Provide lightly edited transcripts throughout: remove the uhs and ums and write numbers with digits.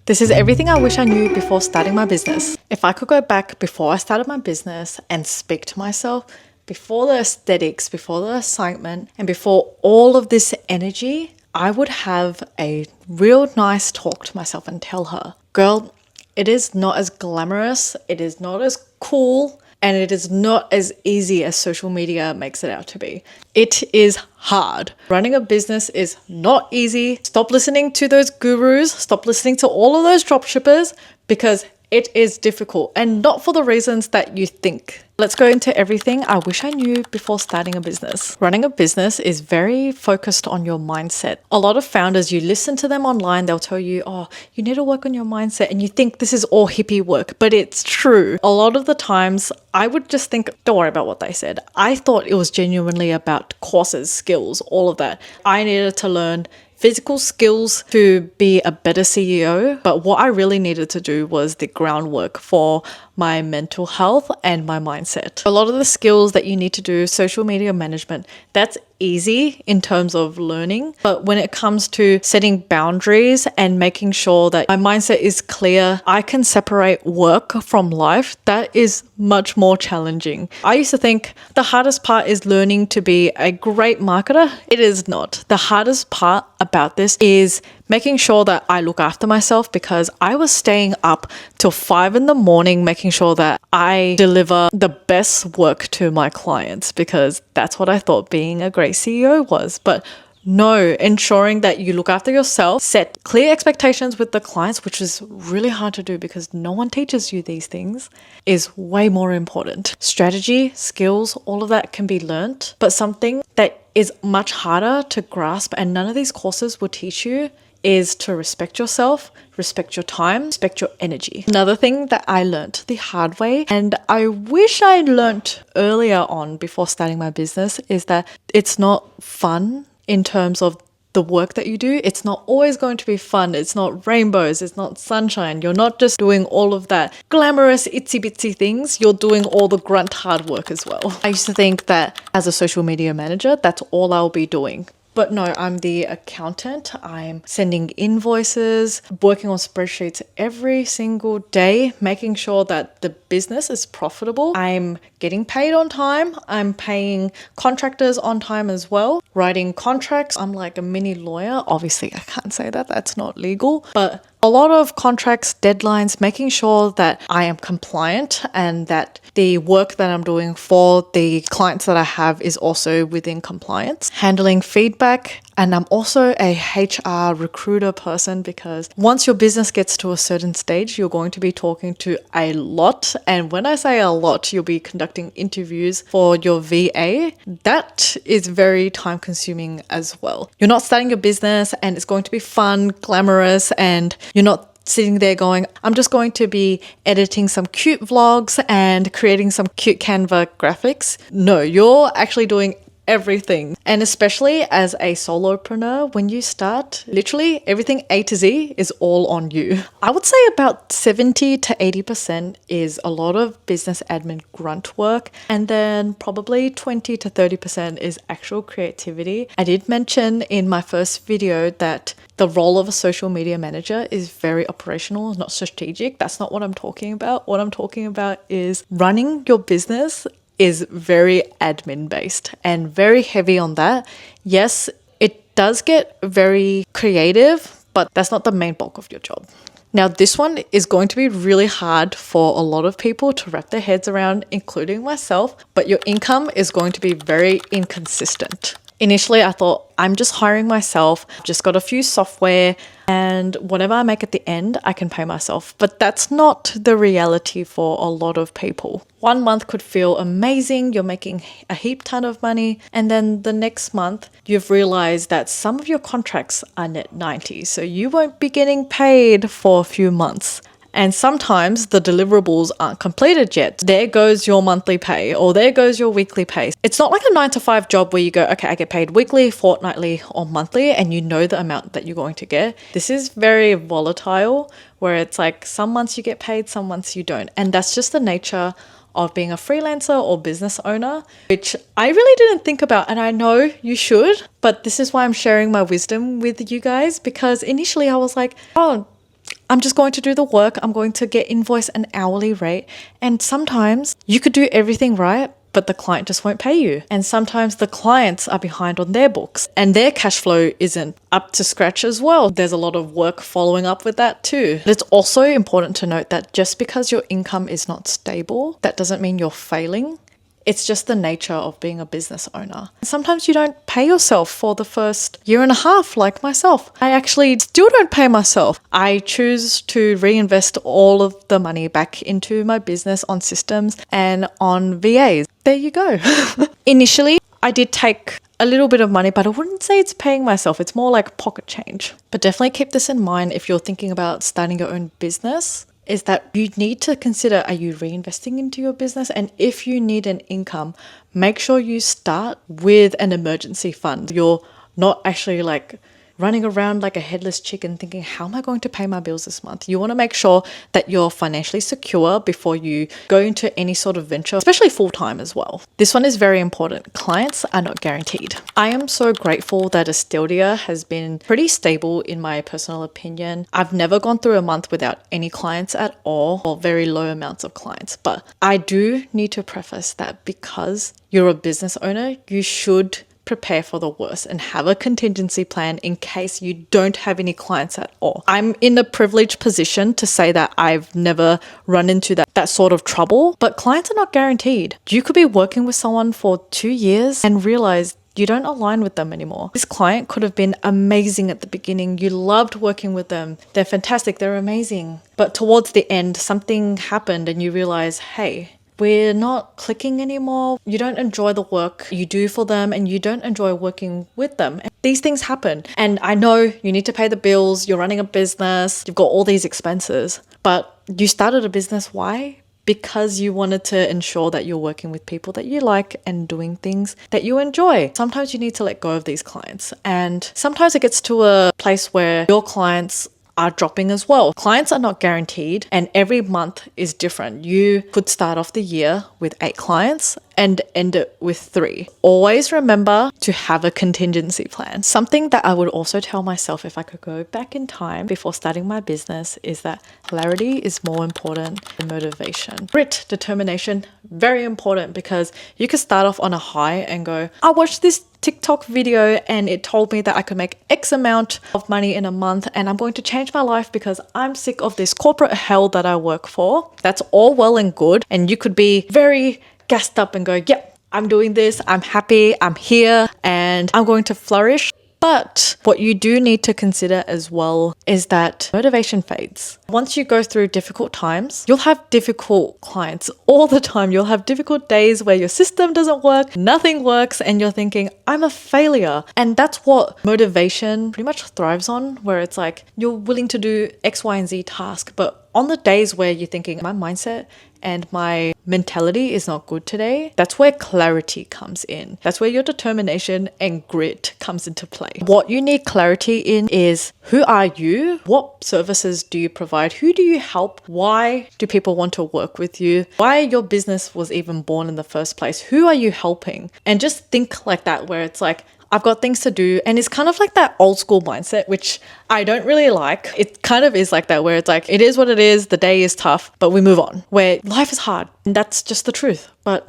This is everything I wish I knew before starting my business. If I could go back before I started my business and speak to myself, before the aesthetics, before the excitement, and before all of this energy, I would have a real nice talk to myself and tell her, girl, it is not as glamorous, it is not as cool, and it is not as easy as social media makes it out to be. It is hard. Running a business is not easy. Stop listening to those gurus. Stop listening to all of those dropshippers because it is difficult and not for the reasons that you think. Let's go into everything I wish I knew before starting a business. Running a business is very focused on your mindset. A lot of founders, you listen to them online, they'll tell you, oh, you need to work on your mindset, and you think this is all hippie work, but it's true. A lot of the times I would just think, don't worry about what they said. I thought it was genuinely about courses, skills, all of that. I needed to learn physical skills to be a better CEO, but what I really needed to do was the groundwork for my mental health and my mindset. A lot of the skills that you need to do, social media management, that's easy in terms of learning. But when it comes to setting boundaries and making sure that my mindset is clear, I can separate work from life, that is much more challenging. I used to think the hardest part is learning to be a great marketer. It is not. The hardest part about this is making sure that I look after myself, because I was staying up till 5 a.m. making sure that I deliver the best work to my clients, because that's what I thought being a great CEO was. But no, ensuring that you look after yourself, set clear expectations with the clients, which is really hard to do because no one teaches you these things, is way more important. Strategy, skills, all of that can be learnt, but something that is much harder to grasp, and none of these courses will teach you, is to respect yourself, respect your time, respect your energy. Another thing that I learnt the hard way, and I wish I learnt earlier on before starting my business, is that it's not fun in terms of the work that you do. It's not always going to be fun. It's not rainbows. It's not sunshine. You're not just doing all of that glamorous itsy bitsy things. You're doing all the grunt hard work as well. I used to think that as a social media manager, that's all I'll be doing. But no, I'm the accountant. I'm sending invoices, working on spreadsheets every single day, making sure that the business is profitable. I'm getting paid on time. I'm paying contractors on time as well. Writing contracts. I'm like a mini lawyer. Obviously, I can't say that. That's not legal. But a lot of contracts, deadlines, making sure that I am compliant and that the work that I'm doing for the clients that I have is also within compliance. Handling feedback. And I'm also a HR recruiter person, because once your business gets to a certain stage, you're going to be talking to a lot. And when I say a lot, you'll be conducting interviews for your VA. That is very time consuming as well. You're not starting your business and it's going to be fun, glamorous, and you're not sitting there going, I'm just going to be editing some cute vlogs and creating some cute Canva graphics. No, you're actually doing everything. And especially as a solopreneur, when you start, literally everything A to Z is all on you. I would say about 70 to 80% is a lot of business admin grunt work, and then probably 20 to 30% is actual creativity. I did mention in my first video that the role of a social media manager is very operational, not strategic. That's not what I'm talking about. What I'm talking about is running your business is very admin based and very heavy on that. Yes, it does get very creative, but that's not the main bulk of your job. Now, this one is going to be really hard for a lot of people to wrap their heads around, including myself, but your income is going to be very inconsistent. Initially, I thought, I'm just hiring myself, I've just got a few software, and whatever I make at the end, I can pay myself. But that's not the reality for a lot of people. 1 month could feel amazing, you're making a heap ton of money, and then the next month, you've realized that some of your contracts are net 90, so you won't be getting paid for a few months. And sometimes the deliverables aren't completed yet. There goes your monthly pay, or there goes your weekly pay. It's not like a 9-to-5 job where you go, okay, I get paid weekly, fortnightly, or monthly, and you know the amount that you're going to get. This is very volatile, where it's like some months you get paid, some months you don't. And that's just the nature of being a freelancer or business owner, which I really didn't think about, and I know you should, but this is why I'm sharing my wisdom with you guys, because initially I was like, oh, I'm just going to do the work. I'm going to get invoiced an hourly rate. And sometimes you could do everything right, but the client just won't pay you. And sometimes the clients are behind on their books and their cash flow isn't up to scratch as well. There's a lot of work following up with that too. But it's also important to note that just because your income is not stable, that doesn't mean you're failing. It's just the nature of being a business owner. Sometimes you don't pay yourself for the first year and a half, like myself. I actually still don't pay myself. I choose to reinvest all of the money back into my business on systems and on VAs. There you go. Initially, I did take a little bit of money, but I wouldn't say it's paying myself. It's more like pocket change. But definitely keep this in mind if you're thinking about starting your own business, is that you need to consider, are you reinvesting into your business? And if you need an income, make sure you start with an emergency fund. You're not actually like running around like a headless chicken thinking, how am I going to pay my bills this month? You want to make sure that you're financially secure before you go into any sort of venture, especially full-time as well. This one is very important. Clients are not guaranteed. I am so grateful that Esteldia has been pretty stable in my personal opinion. I've never gone through a month without any clients at all, or very low amounts of clients. But I do need to preface that because you're a business owner, you should prepare for the worst and have a contingency plan in case you don't have any clients at all. I'm in a privileged position to say that I've never run into that sort of trouble, but clients are not guaranteed. You could be working with someone for 2 years and realize you don't align with them anymore. This client could have been amazing at the beginning. You loved working with them. They're fantastic. They're amazing. But towards the end, something happened and you realize, hey, we're not clicking anymore. You don't enjoy the work you do for them and you don't enjoy working with them. And these things happen. And I know you need to pay the bills, you're running a business, you've got all these expenses, but you started a business. Why? Because you wanted to ensure that you're working with people that you like and doing things that you enjoy. Sometimes you need to let go of these clients. And sometimes it gets to a place where your clients are dropping as well. Clients are not guaranteed and every month is different. You could start off the year with 8 clients and end it with 3. Always remember to have a contingency plan. Something that I would also tell myself if I could go back in time before starting my business is that clarity is more important than motivation. Grit, determination, very important, because you could start off on a high and go, I watched this TikTok video and it told me that I could make X amount of money in a month and I'm going to change my life because I'm sick of this corporate hell that I work for. That's all well and good. And you could be very gassed up and go, yep, I'm doing this. I'm happy. I'm here and I'm going to flourish. But what you do need to consider as well is that motivation fades. Once you go through difficult times, you'll have difficult clients all the time. You'll have difficult days where your system doesn't work, nothing works, and you're thinking, I'm a failure. And that's what motivation pretty much thrives on, where it's like you're willing to do X, Y, and Z task. But on the days where you're thinking, my mindset and my mentality is not good today, that's where clarity comes in. That's where your determination and grit comes into play. What you need clarity in is, who are you? What services do you provide? Who do you help? Why do people want to work with you? Why your business was even born in the first place? Who are you helping? And just think like that, where it's like, I've got things to do. And it's kind of like that old school mindset, which I don't really like. It kind of is like that, where it's like, it is what it is. The day is tough, but we move on. Where life is hard. And that's just the truth. But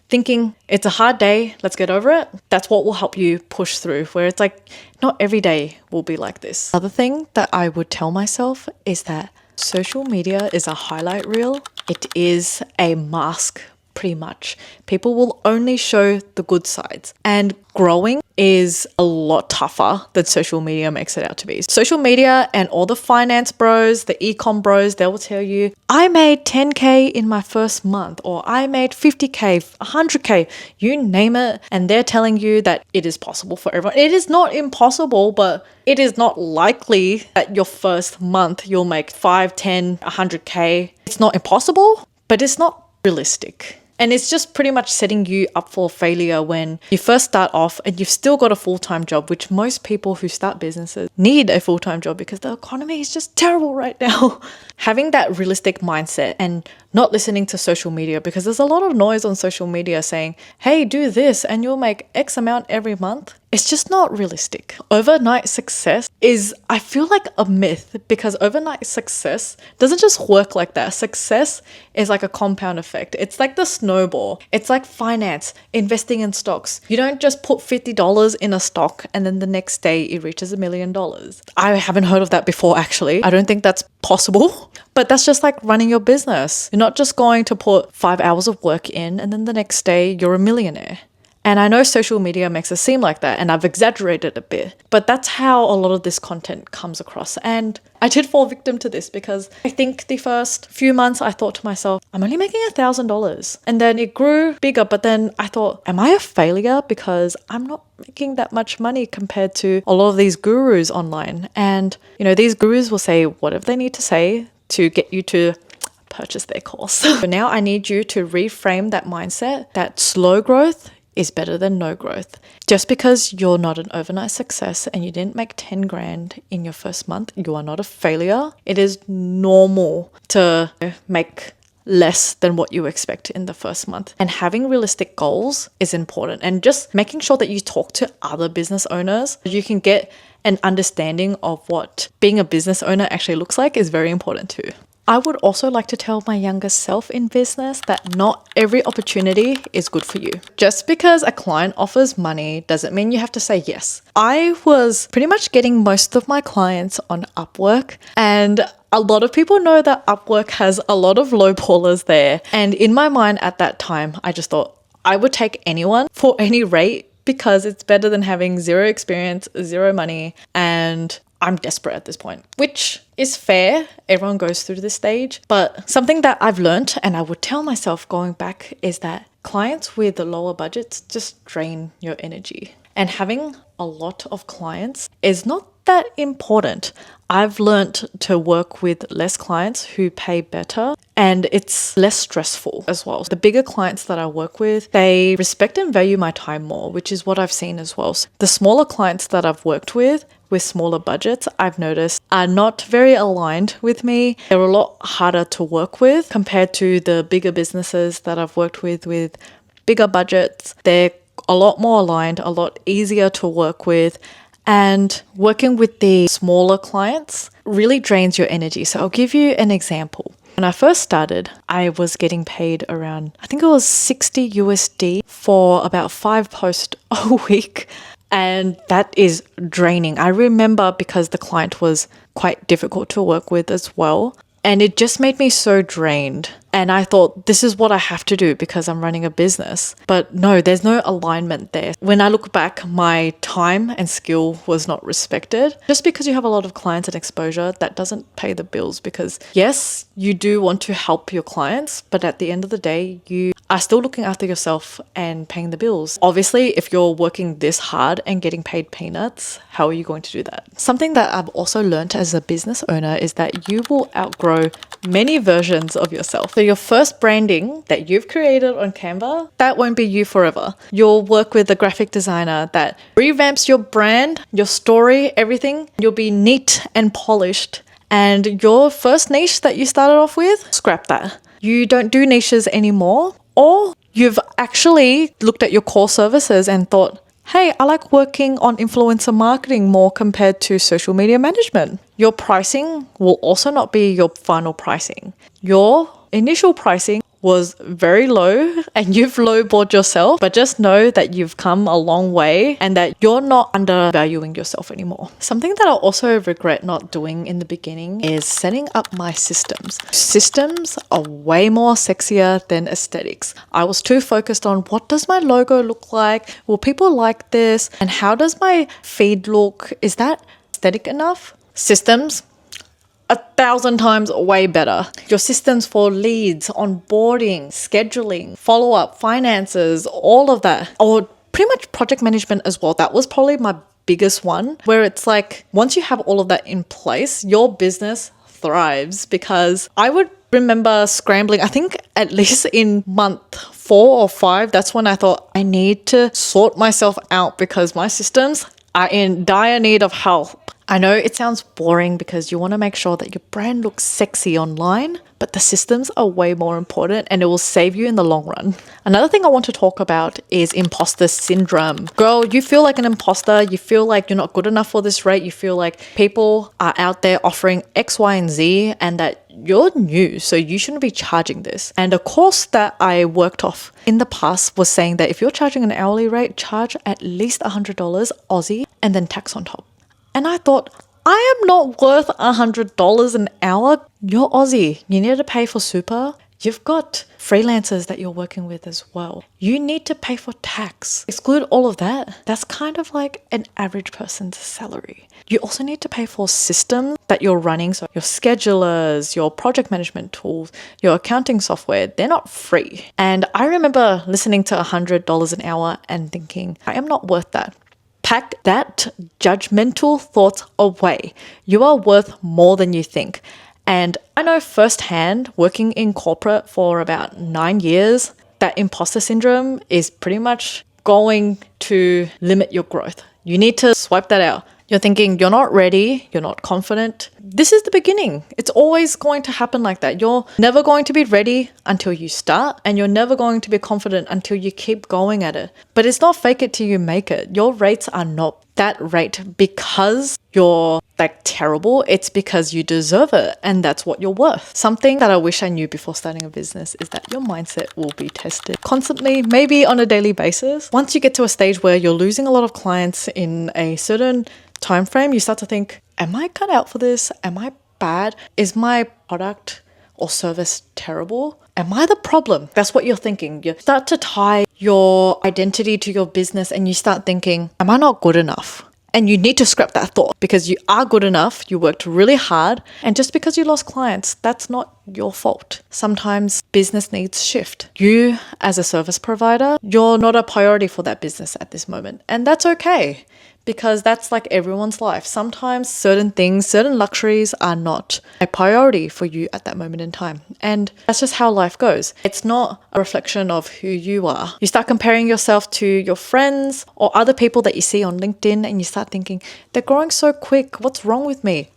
thinking it's a hard day, let's get over it. That's what will help you push through, where it's like, not every day will be like this. Other thing that I would tell myself is that social media is a highlight reel. It is a mask. Pretty much. People will only show the good sides, and growing is a lot tougher than social media makes it out to be. Social media and all the finance bros, the e-com bros, they will tell you, I made 10K in my first month, or I made 50K, 100K, you name it. And they're telling you that it is possible for everyone. It is not impossible, but it is not likely that your first month you'll make 5, 10, 100K. It's not impossible, but it's not realistic. And it's just pretty much setting you up for failure when you first start off and you've still got a full-time job, which most people who start businesses need a full-time job because the economy is just terrible right now. Having that realistic mindset and not listening to social media, because there's a lot of noise on social media saying, hey, do this and you'll make X amount every month. It's just not realistic. Overnight success is, I feel like, a myth, because overnight success doesn't just work like that. Success is like a compound effect. It's like the snowball. It's like finance, investing in stocks. You don't just put $50 in a stock and then the next day it reaches $1 million. I haven't heard of that before, actually. I don't think that's possible. But that's just like running your business. You're not just going to put 5 hours of work in and then the next day you're a millionaire. And I know social media makes it seem like that, and I've exaggerated a bit, but that's how a lot of this content comes across. And I did fall victim to this, because I think the first few months I thought to myself, I'm only making $1,000. And then it grew bigger, but then I thought, am I a failure because I'm not making that much money compared to a lot of these gurus online? And, these gurus will say whatever they need to say to get you to purchase their course. So now I need you to reframe that mindset that slow growth is better than no growth. Just because you're not an overnight success and you didn't make 10 grand in your first month, you are not a failure. It is normal to make less than what you expect in the first month. And having realistic goals is important. And just making sure that you talk to other business owners, you can get an understanding of what being a business owner actually looks like, is very important too. I would also like to tell my younger self in business that not every opportunity is good for you. Just because a client offers money doesn't mean you have to say yes. I was pretty much getting most of my clients on Upwork, and a lot of people know that Upwork has a lot of low ballers there. And in my mind at that time, I just thought I would take anyone for any rate, because it's better than having zero experience, zero money, and I'm desperate at this point, which is fair. Everyone goes through this stage. But something that I've learned, and I would tell myself going back, is that clients with lower budgets just drain your energy. And having a lot of clients is not that important. I've learned to work with less clients who pay better, and it's less stressful as well. The bigger clients that I work with, they respect and value my time more, which is what I've seen as well. So the smaller clients that I've worked with smaller budgets, I've noticed are not very aligned with me. They're a lot harder to work with compared to the bigger businesses that I've worked with bigger budgets. They're a lot more aligned, a lot easier to work with. And working with the smaller clients really drains your energy. So I'll give you an example. When I first started, I was getting paid around, I think it was 60 USD for about 5 posts a week. And that is draining. I remember, because the client was quite difficult to work with as well. And it just made me so drained. And I thought, this is what I have to do because I'm running a business. But no, there's no alignment there. When I look back, my time and skill was not respected. Just because you have a lot of clients and exposure, that doesn't pay the bills. Because yes, you do want to help your clients, but at the end of the day, you are still looking after yourself and paying the bills. Obviously, if you're working this hard and getting paid peanuts, how are you going to do that? Something that I've also learned as a business owner is that you will outgrow many versions of yourself. So your first branding that you've created on Canva, that won't be you forever. You'll work with a graphic designer that revamps your brand, your story, everything. You'll be neat and polished. And your first niche that you started off with, scrap that. You don't do niches anymore. Or you've actually looked at your core services and thought, hey, I like working on influencer marketing more compared to social media management. Your pricing will also not be your final pricing. Your initial pricing was very low and you've lowballed yourself, but just know that you've come a long way and that you're not undervaluing yourself anymore. Something that I also regret not doing in the beginning is setting up my systems. Systems are way more sexier than aesthetics. I was too focused on what does my logo look like? Will people like this? And how does my feed look? Is that aesthetic enough? Systems, 1,000 times way better. Your systems for leads, onboarding, scheduling, follow-up, finances, all of that. Or pretty much project management as well. That was probably my biggest one, where it's like once you have all of that in place, your business thrives. Because I would remember scrambling, I think at least in month 4 or 5, that's when I thought I need to sort myself out because my systems are in dire need of help. I know it sounds boring because you want to make sure that your brand looks sexy online, but the systems are way more important and it will save you in the long run. Another thing I want to talk about is imposter syndrome. Girl, you feel like an imposter. You feel like you're not good enough for this rate. You feel like people are out there offering X, Y, and Z and that you're new, so you shouldn't be charging this. And a course that I worked off in the past was saying that if you're charging an hourly rate, charge at least $100 Aussie and then tax on top. And I thought, I am not worth $100 an hour. You're Aussie. You need to pay for super. You've got freelancers that you're working with as well. You need to pay for tax. Exclude all of that. That's kind of like an average person's salary. You also need to pay for systems that you're running. So your schedulers, your project management tools, your accounting software, they're not free. And I remember listening to $100 an hour and thinking, I am not worth that. Pack that judgmental thoughts away. You are worth more than you think. And I know firsthand, working in corporate for about 9 years, that imposter syndrome is pretty much going to limit your growth. You need to swipe that out. You're thinking you're not ready, you're not confident. This is the beginning. It's always going to happen like that. You're never going to be ready until you start, and you're never going to be confident until you keep going at it. But it's not fake it till you make it. Your rates are not that rate because you're like terrible. It's because you deserve it, and that's what you're worth. Something that I wish I knew before starting a business is that your mindset will be tested constantly, maybe on a daily basis. Once you get to a stage where you're losing a lot of clients in a certain time frame, you start to think, am I cut out for this? Am I bad? Is my product or service terrible? Am I the problem? That's what you're thinking. You start to tie your identity to your business and you start thinking, am I not good enough? And you need to scrap that thought because you are good enough. You worked really hard. And just because you lost clients, that's not your fault. Sometimes business needs shift. You, as a service provider, you're not a priority for that business at this moment. And that's okay, because that's like everyone's life. Sometimes certain things, certain luxuries are not a priority for you at that moment in time. And that's just how life goes. It's not a reflection of who you are. You start comparing yourself to your friends or other people that you see on LinkedIn and you start thinking, they're growing so quick. What's wrong with me?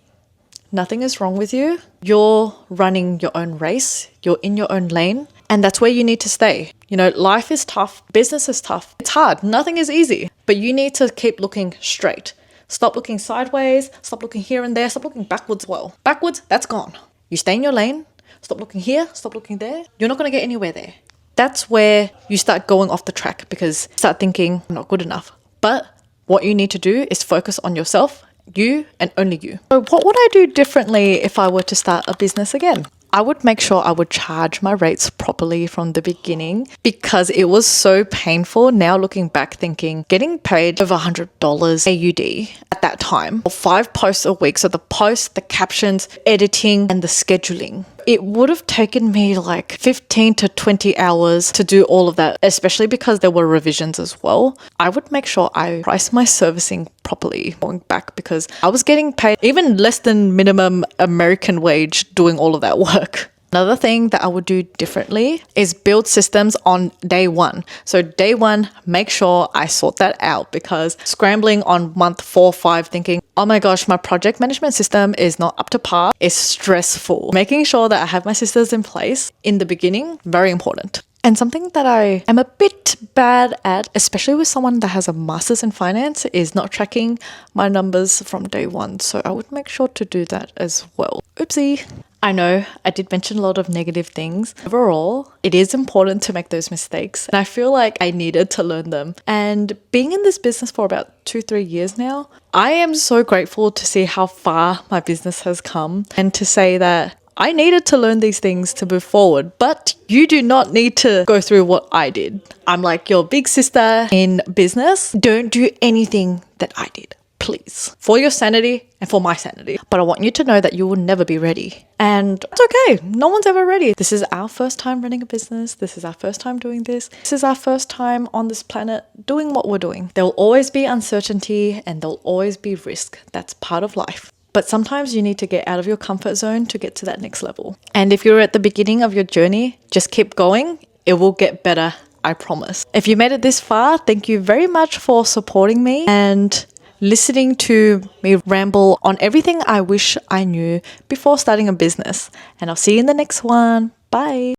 Nothing is wrong with you. You're running your own race. You're in your own lane. And that's where you need to stay. You know, life is tough. Business is tough. It's hard. Nothing is easy. But you need to keep looking straight. Stop looking sideways. Stop looking here and there. Stop looking backwards as well. Backwards, that's gone. You stay in your lane. Stop looking here. Stop looking there. You're not going to get anywhere there. That's where you start going off the track because you start thinking, I'm not good enough. But what you need to do is focus on yourself, you and only you. So what would I do differently if I were to start a business again? I would make sure I would charge my rates properly from the beginning because it was so painful. Now looking back thinking, getting paid over $100 AUD at that time for 5 posts a week. So the posts, the captions, editing and the scheduling. It would have taken me like 15 to 20 hours to do all of that, especially because there were revisions as well. I would make sure I price my servicing properly going back because I was getting paid even less than minimum American wage doing all of that work. Another thing that I would do differently is build systems on day one. So day one, make sure I sort that out because scrambling on month 4 or 5 thinking, oh my gosh, my project management system is not up to par is stressful. Making sure that I have my systems in place in the beginning, very important. And something that I am a bit bad at, especially with someone that has a master's in finance, is not tracking my numbers from day one. So I would make sure to do that as well. Oopsie. I know I did mention a lot of negative things. Overall, it is important to make those mistakes. And I feel like I needed to learn them. And being in this business for about 2-3 years now, I am so grateful to see how far my business has come and to say that I needed to learn these things to move forward, but you do not need to go through what I did. I'm like your big sister in business. Don't do anything that I did, please. For your sanity and for my sanity. But I want you to know that you will never be ready. And it's okay. No one's ever ready. This is our first time running a business. This is our first time doing this. This is our first time on this planet doing what we're doing. There will always be uncertainty and there'll always be risk. That's part of life. But sometimes you need to get out of your comfort zone to get to that next level. And if you're at the beginning of your journey, just keep going. It will get better, I promise. If you made it this far, thank you very much for supporting me. And listening to me ramble on everything I wish I knew before starting a business. And I'll see you in the next one. Bye.